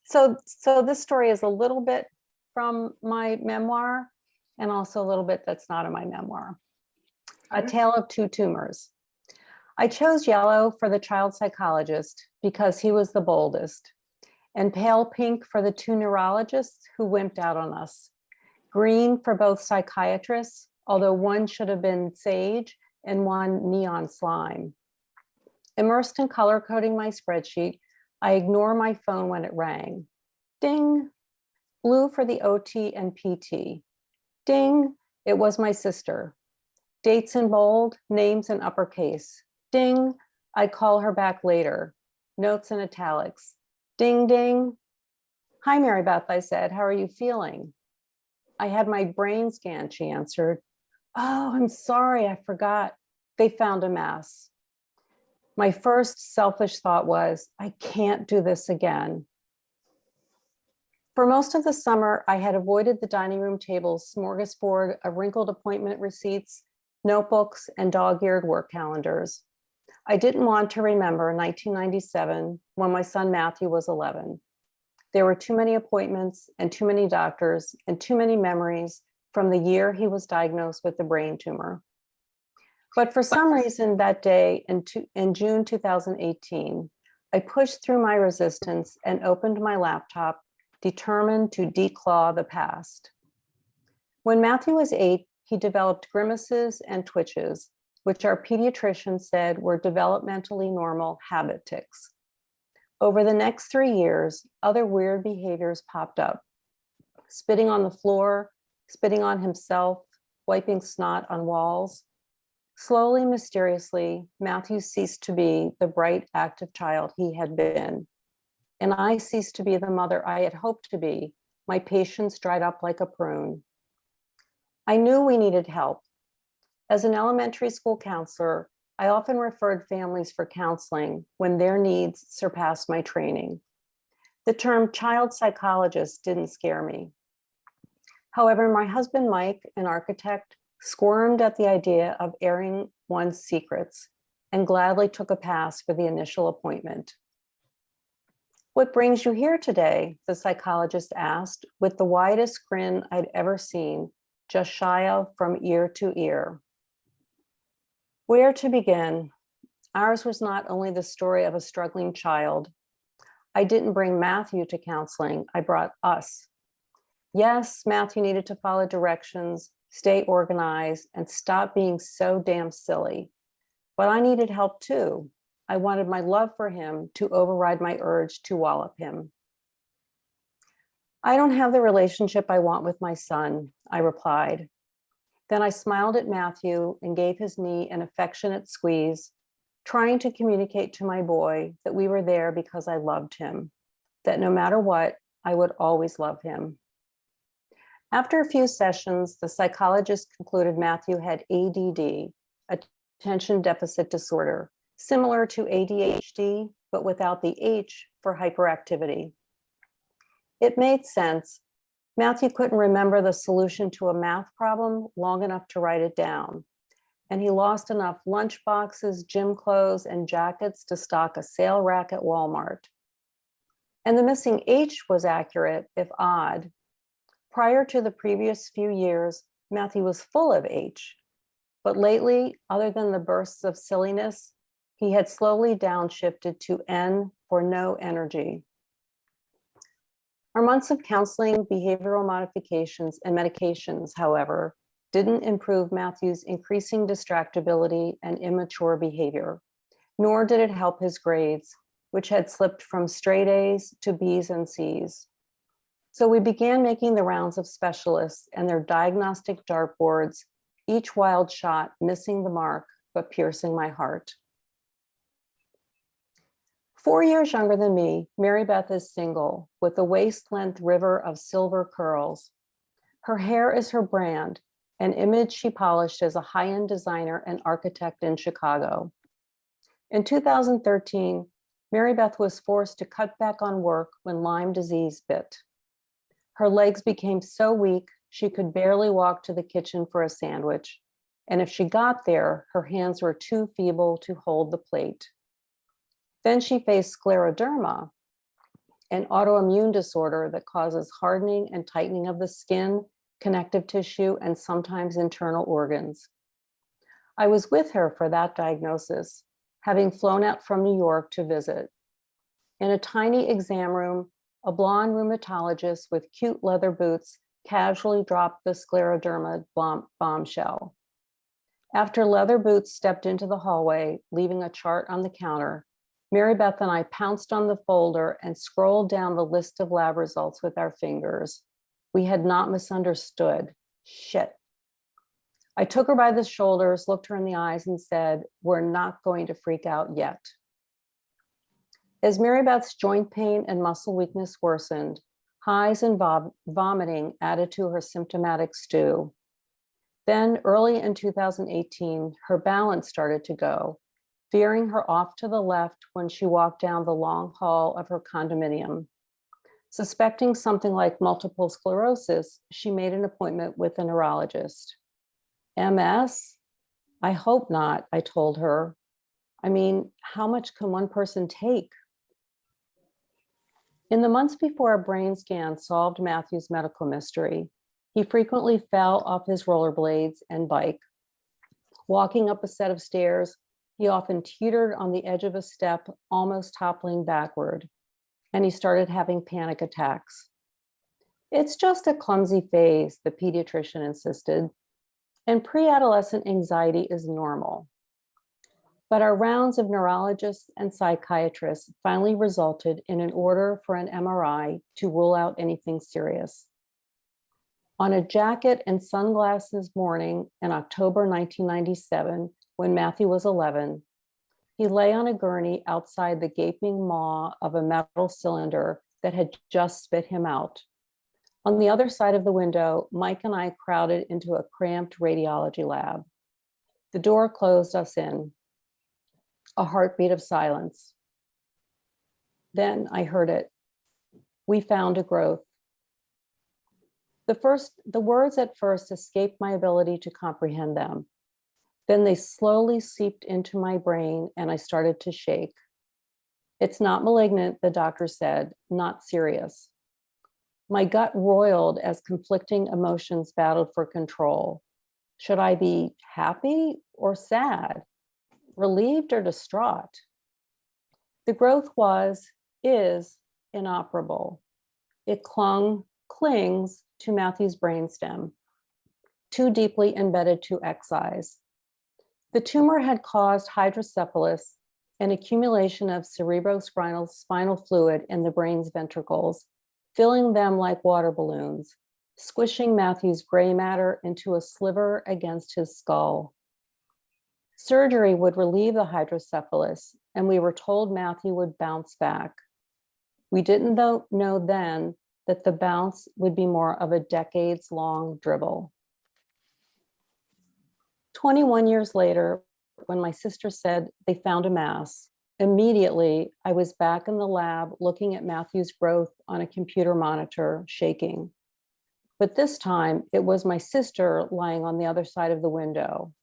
So this story is a little bit from my memoir and also a little bit that's not in my memoir. A Tale of Two Tumors. I chose yellow for the child psychologist because he was the boldest, and pale pink for the two neurologists who wimped out on us. Green for both psychiatrists, although one should have been sage and one neon slime. Immersed in color coding my spreadsheet, I ignore my phone when it rang. Ding. Blue for the OT and PT. Ding. It was my sister. Dates in bold, names in uppercase. Ding. I'd call her back later. Notes in italics. Ding, ding. Hi, Mary Beth, I said. How are you feeling? I had my brain scanned, she answered. Oh, I'm sorry, I forgot. They found a mass. My first selfish thought was, I can't do this again. For most of the summer, I had avoided the dining room table's smorgasbord of wrinkled appointment receipts, notebooks, and dog-eared work calendars. I didn't want to remember 1997 when my son Matthew was 11. There were too many appointments and too many doctors and too many memories from the year he was diagnosed with the brain tumor. But for some reason that day in June 2018, I pushed through my resistance and opened my laptop, determined to declaw the past. When Matthew was 8, he developed grimaces and twitches, which our pediatrician said were developmentally normal habit tics. Over the next 3 years, other weird behaviors popped up. Spitting on the floor, spitting on himself, wiping snot on walls. Slowly, mysteriously, Matthew ceased to be the bright, active child he had been. And I ceased to be the mother I had hoped to be. My patience dried up like a prune. I knew we needed help. As an elementary school counselor, I often referred families for counseling when their needs surpassed my training. The term child psychologist didn't scare me. However, my husband, Mike, an architect, squirmed at the idea of airing one's secrets and gladly took a pass for the initial appointment. What brings you here today? The psychologist asked with the widest grin I'd ever seen, just shy of from ear to ear. Where to begin? Ours was not only the story of a struggling child. I didn't bring Matthew to counseling, I brought us. Yes, Matthew needed to follow directions, stay organized, and stop being so damn silly. But I needed help too. I wanted my love for him to override my urge to wallop him. I don't have the relationship I want with my son, I replied. Then I smiled at Matthew and gave his knee an affectionate squeeze, trying to communicate to my boy that we were there because I loved him, that no matter what, I would always love him. After a few sessions, the psychologist concluded Matthew had ADD, attention deficit disorder, similar to ADHD, but without the H for hyperactivity. It made sense. Matthew couldn't remember the solution to a math problem long enough to write it down, and he lost enough lunch boxes, gym clothes, and jackets to stock a sale rack at Walmart. And the missing H was accurate, if odd. Prior to the previous few years, Matthew was full of H, but lately, other than the bursts of silliness, he had slowly downshifted to N for no energy. Our months of counseling, behavioral modifications, and medications, however, didn't improve Matthew's increasing distractibility and immature behavior, nor did it help his grades, which had slipped from straight A's to B's and C's. So we began making the rounds of specialists and their diagnostic dartboards, each wild shot missing the mark, but piercing my heart. 4 years younger than me, Mary Beth is single with a waist-length river of silver curls. Her hair is her brand, an image she polished as a high-end designer and architect in Chicago. In 2013, Mary Beth was forced to cut back on work when Lyme disease bit. Her legs became so weak, she could barely walk to the kitchen for a sandwich. And if she got there, her hands were too feeble to hold the plate. Then she faced scleroderma, an autoimmune disorder that causes hardening and tightening of the skin, connective tissue, and sometimes internal organs. I was with her for that diagnosis, having flown out from New York to visit. In a tiny exam room, a blonde rheumatologist with cute leather boots casually dropped the scleroderma bombshell. After Leather Boots stepped into the hallway, leaving a chart on the counter, Mary Beth and I pounced on the folder and scrolled down the list of lab results with our fingers. We had not misunderstood. Shit. I took her by the shoulders, looked her in the eyes, and said, "We're not going to freak out yet." As Mary Beth's joint pain and muscle weakness worsened, highs and vomiting added to her symptomatic stew. Then, early in 2018, her balance started to go, veering her off to the left when she walked down the long hall of her condominium. Suspecting something like multiple sclerosis, she made an appointment with a neurologist. MS? I hope not, I told her. I mean, how much can one person take? In the months before a brain scan solved Matthew's medical mystery, he frequently fell off his rollerblades and bike. Walking up a set of stairs, he often teetered on the edge of a step, almost toppling backward, and he started having panic attacks. "It's just a clumsy phase," the pediatrician insisted, "and pre-adolescent anxiety is normal." But our rounds of neurologists and psychiatrists finally resulted in an order for an MRI to rule out anything serious. On a jacket and sunglasses morning in October 1997, when Matthew was 11, he lay on a gurney outside the gaping maw of a metal cylinder that had just spit him out. On the other side of the window, Mike and I crowded into a cramped radiology lab. The door closed us in. A heartbeat of silence. Then I heard it. We found a growth. The words at first escaped my ability to comprehend them. Then they slowly seeped into my brain and I started to shake. "It's not malignant," the doctor said, "not serious." My gut roiled as conflicting emotions battled for control. Should I be happy or sad? Relieved or distraught? The growth is inoperable. It clings to Matthew's brainstem, too deeply embedded to excise. The tumor had caused hydrocephalus, an accumulation of cerebrospinal fluid in the brain's ventricles, filling them like water balloons, squishing Matthew's gray matter into a sliver against his skull. Surgery would relieve the hydrocephalus, and we were told Matthew would bounce back. We didn't know then that the bounce would be more of a decades-long dribble. 21 years later, when my sister said they found a mass, immediately I was back in the lab looking at Matthew's growth on a computer monitor, shaking. But this time, it was my sister lying on the other side of the window.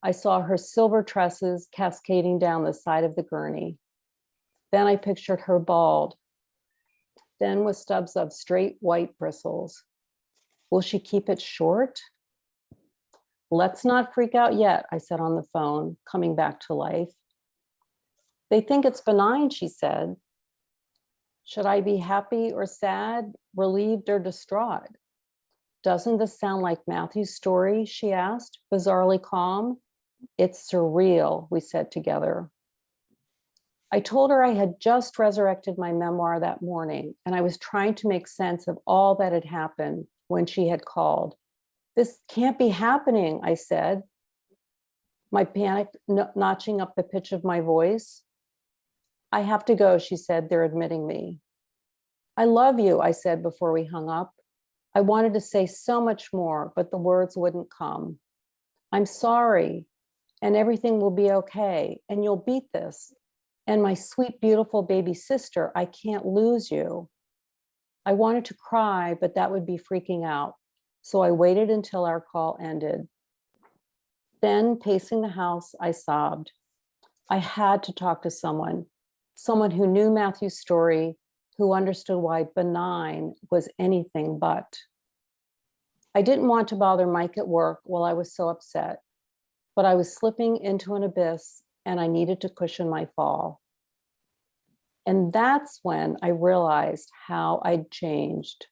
I saw her silver tresses cascading down the side of the gurney. Then I pictured her bald, then with stubs of straight white bristles. Will she keep it short? "Let's not freak out yet," I said on the phone, coming back to life. "They think it's benign," she said. Should I be happy or sad, relieved or distraught? "Doesn't this sound like Matthew's story?" she asked, bizarrely calm. "It's surreal," we said together. I told her I had just resurrected my memoir that morning, and I was trying to make sense of all that had happened when she had called. "This can't be happening," I said, my panic notching up the pitch of my voice. "I have to go," she said, "they're admitting me." "I love you," I said before we hung up. I wanted to say so much more, but the words wouldn't come. "I'm sorry, and everything will be okay, and you'll beat this. And my sweet, beautiful baby sister, I can't lose you." I wanted to cry, but that would be freaking out. So I waited until our call ended. Then, pacing the house, I sobbed. I had to talk to someone who knew Matthew's story, who understood why benign was anything but. I didn't want to bother Mike at work while I was so upset, but I was slipping into an abyss and I needed to cushion my fall. And that's when I realized how I'd changed.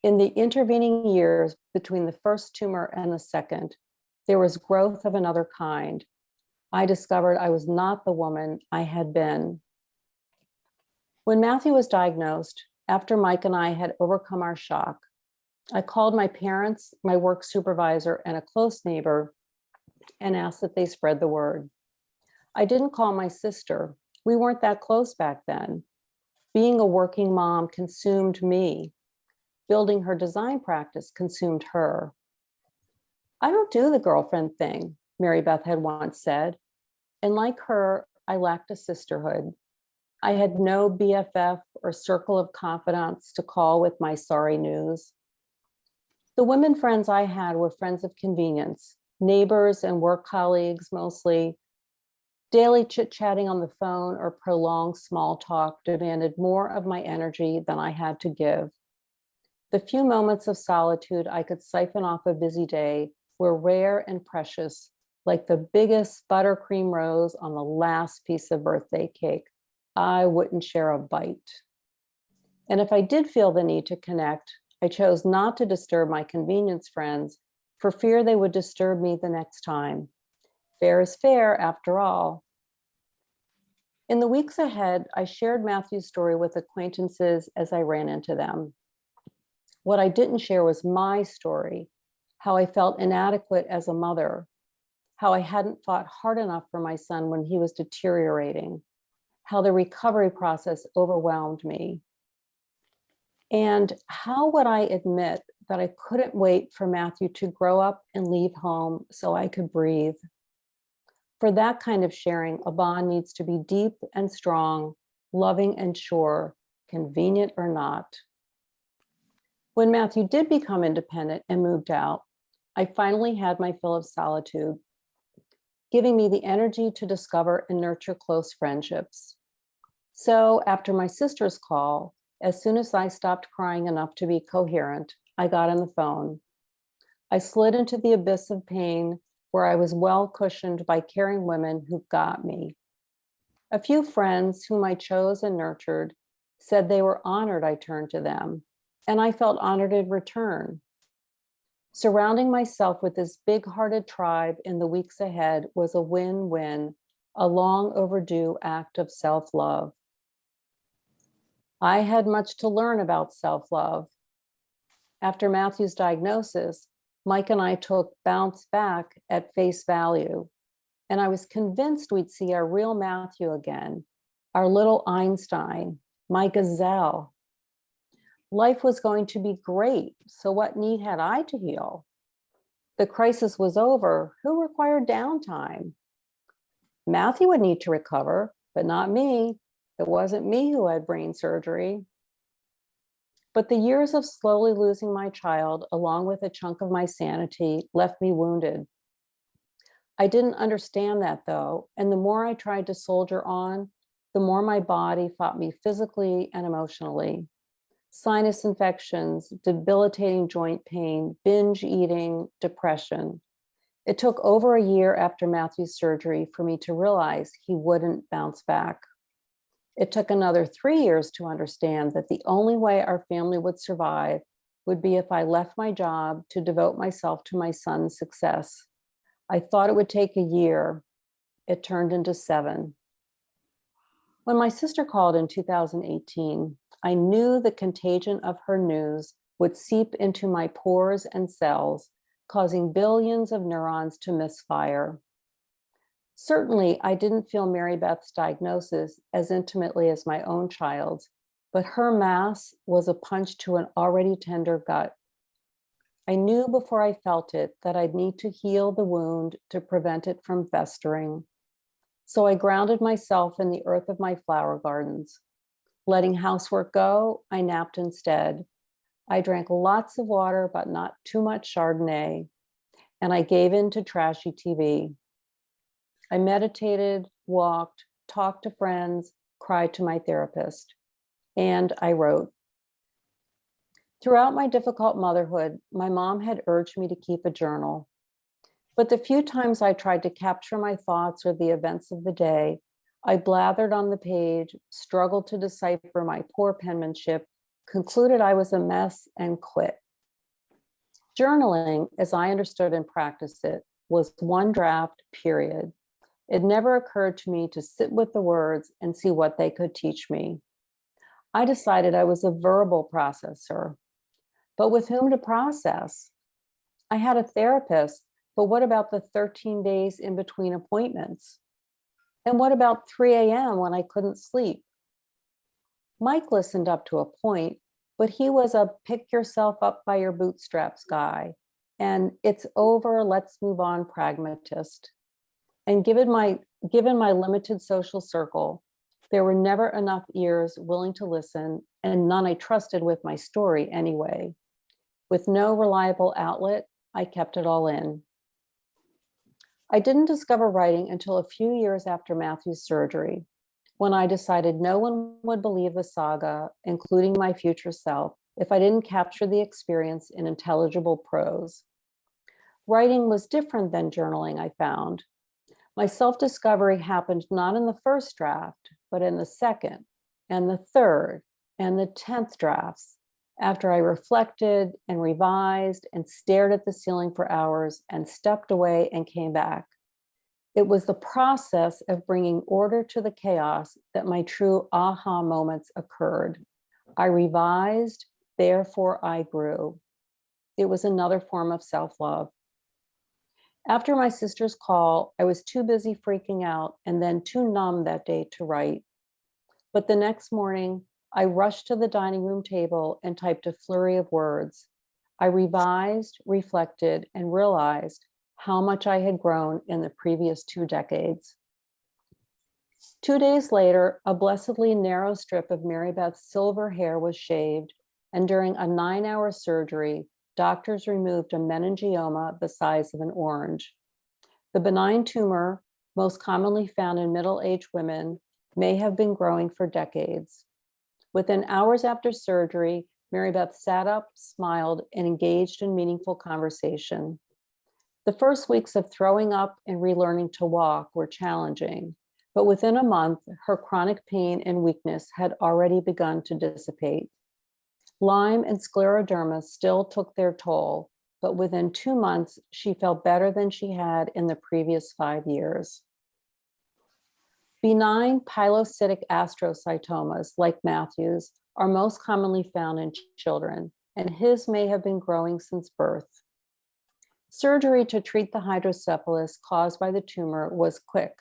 In the intervening years between the first tumor and the second, there was growth of another kind. I discovered I was not the woman I had been. When Matthew was diagnosed, after Mike and I had overcome our shock, I called my parents, my work supervisor, and a close neighbor and asked that they spread the word. I didn't call my sister. We weren't that close back then. Being a working mom consumed me. Building her design practice consumed her. I don't do the girlfriend thing, Mary Beth had once said. And like her, I lacked a sisterhood. I had no BFF or circle of confidants to call with my sorry news. The women friends I had were friends of convenience, neighbors and work colleagues mostly. Daily chit-chatting on the phone or prolonged small talk demanded more of my energy than I had to give. The few moments of solitude I could siphon off a busy day were rare and precious, like the biggest buttercream rose on the last piece of birthday cake. I wouldn't share a bite. And if I did feel the need to connect, I chose not to disturb my convenience friends for fear they would disturb me the next time. Fair is fair, after all. In the weeks ahead, I shared Matthew's story with acquaintances as I ran into them. What I didn't share was my story, how I felt inadequate as a mother, how I hadn't fought hard enough for my son when he was deteriorating, how the recovery process overwhelmed me, and how would I admit that I couldn't wait for Matthew to grow up and leave home so I could breathe. For that kind of sharing, a bond needs to be deep and strong, loving and sure, convenient or not. When Matthew did become independent and moved out, I finally had my fill of solitude, giving me the energy to discover and nurture close friendships. So after my sister's call, as soon as I stopped crying enough to be coherent, I got on the phone. I slid into the abyss of pain where I was well cushioned by caring women who got me. A few friends whom I chose and nurtured said they were honored I turned to them, and I felt honored in return. Surrounding myself with this big-hearted tribe in the weeks ahead was a win-win, a long overdue act of self-love. I had much to learn about self-love. After Matthew's diagnosis, Mike and I took Bounce Back at face value, and I was convinced we'd see our real Matthew again, our little Einstein, my gazelle. Life was going to be great, so what need had I to heal? The crisis was over. Who required downtime? Matthew would need to recover, but not me. It wasn't me who had brain surgery. But the years of slowly losing my child, along with a chunk of my sanity, left me wounded. I didn't understand that though, and the more I tried to soldier on, the more my body fought me physically and emotionally. Sinus infections, debilitating joint pain, binge eating, depression. It took over a year after Matthew's surgery for me to realize he wouldn't bounce back. It took another 3 years to understand that the only way our family would survive would be if I left my job to devote myself to my son's success. I thought it would take a year. It turned into 7. When my sister called in 2018, I knew the contagion of her news would seep into my pores and cells, causing billions of neurons to misfire. Certainly, I didn't feel Mary Beth's diagnosis as intimately as my own child's, but her mass was a punch to an already tender gut. I knew before I felt it that I'd need to heal the wound to prevent it from festering. So I grounded myself in the earth of my flower gardens. Letting housework go, I napped instead. I drank lots of water, but not too much Chardonnay, and I gave in to trashy TV. I meditated, walked, talked to friends, cried to my therapist. And I wrote, throughout my difficult motherhood, my mom had urged me to keep a journal. But the few times I tried to capture my thoughts or the events of the day, I blathered on the page, struggled to decipher my poor penmanship, concluded I was a mess, and quit. Journaling, as I understood and practiced it, was one draft, period. It never occurred to me to sit with the words and see what they could teach me. I decided I was a verbal processor, but with whom to process? I had a therapist, but what about the 13 days in between appointments? And what about 3 a.m. when I couldn't sleep? Mike listened up to a point, but he was a pick yourself up by your bootstraps guy, and it's over, let's move on pragmatist. And given my limited social circle, there were never enough ears willing to listen, and none I trusted with my story anyway. With no reliable outlet, I kept it all in. I didn't discover writing until a few years after Matthew's surgery, when I decided no one would believe the saga, including my future self, if I didn't capture the experience in intelligible prose. Writing was different than journaling, I found. My self-discovery happened not in the first draft, but in the second, and the third, and the 10th drafts, after I reflected and revised and stared at the ceiling for hours and stepped away and came back. It was the process of bringing order to the chaos that my true aha moments occurred. I revised, therefore I grew. It was another form of self-love. After my sister's call, I was too busy freaking out and then too numb that day to write. But the next morning, I rushed to the dining room table and typed a flurry of words. I revised, reflected, and realized how much I had grown in the previous 2 decades. 2 days later, a blessedly narrow strip of Mary Beth's silver hair was shaved, and during a 9-hour surgery, doctors removed a meningioma the size of an orange. The benign tumor, most commonly found in middle-aged women, may have been growing for decades. Within hours after surgery, Mary Beth sat up, smiled, and engaged in meaningful conversation. The first weeks of throwing up and relearning to walk were challenging, but within a month, her chronic pain and weakness had already begun to dissipate. Lyme and scleroderma still took their toll, but within 2 months, she felt better than she had in the previous 5 years. Benign pilocytic astrocytomas, like Matthew's, are most commonly found in children, and his may have been growing since birth. Surgery to treat the hydrocephalus caused by the tumor was quick,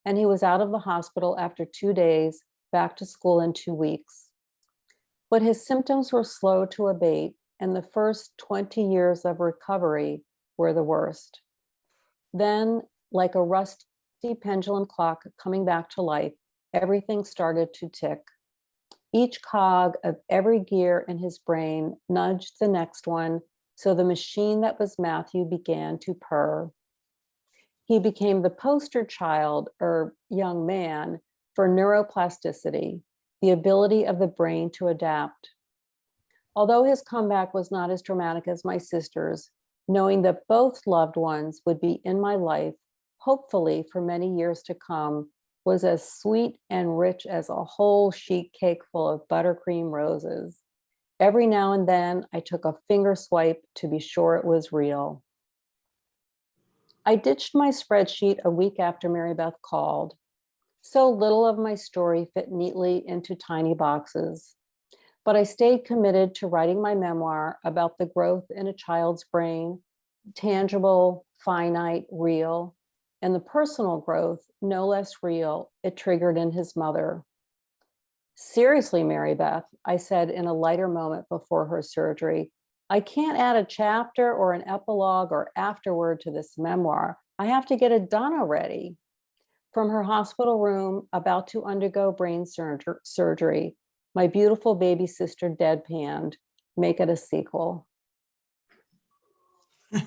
and he was out of the hospital after 2 days, back to school in 2 weeks. But his symptoms were slow to abate, and the first 20 years of recovery were the worst. Then, like a rusty pendulum clock coming back to life, everything started to tick. Each cog of every gear in his brain nudged the next one, so the machine that was Matthew began to purr. He became the poster child, or young man, for neuroplasticity, the ability of the brain to adapt. Although his comeback was not as dramatic as my sister's, knowing that both loved ones would be in my life, hopefully for many years to come, was as sweet and rich as a whole sheet cake full of buttercream roses. Every now and then, I took a finger swipe to be sure it was real. I ditched my spreadsheet a week after Mary Beth called. So little of my story fit neatly into tiny boxes. But I stayed committed to writing my memoir about the growth in a child's brain, tangible, finite, real, and the personal growth, no less real, it triggered in his mother. Seriously, Mary Beth, I said in a lighter moment before her surgery, I can't add a chapter or an epilogue or afterword to this memoir. I have to get it done already. From her hospital room, about to undergo brain surgery, my beautiful baby sister deadpanned, make it a sequel.